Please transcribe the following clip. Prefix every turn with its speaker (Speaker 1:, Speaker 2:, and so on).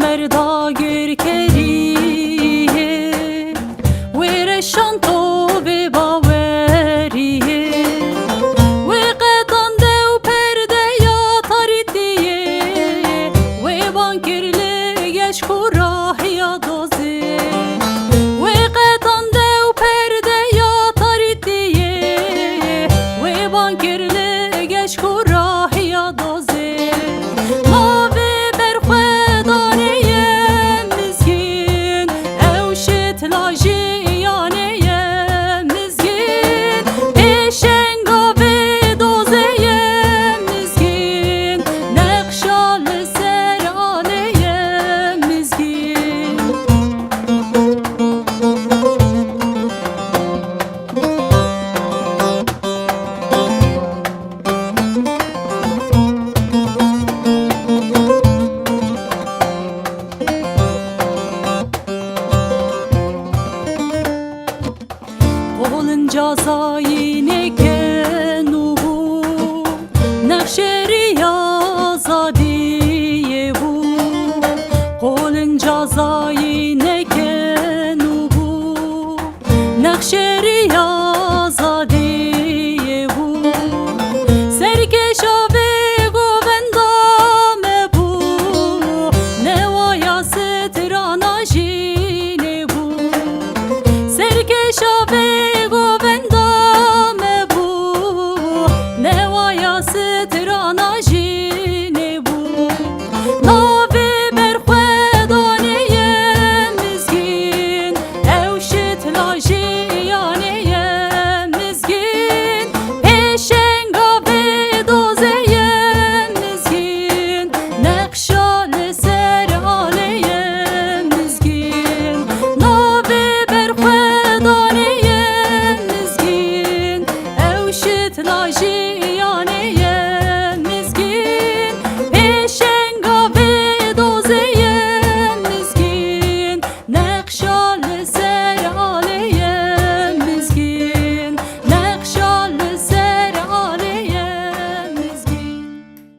Speaker 1: merda gürkeriye ve reşan to ve baveriye ve qetan dev perde ya taridiye ve bankirli geç kurah ya doze ve qetan dev perde ya taridiye ve bankirli geç kurah ya doze Cazayine kenuhu Nefşeri azadiye bu Kolun cazayine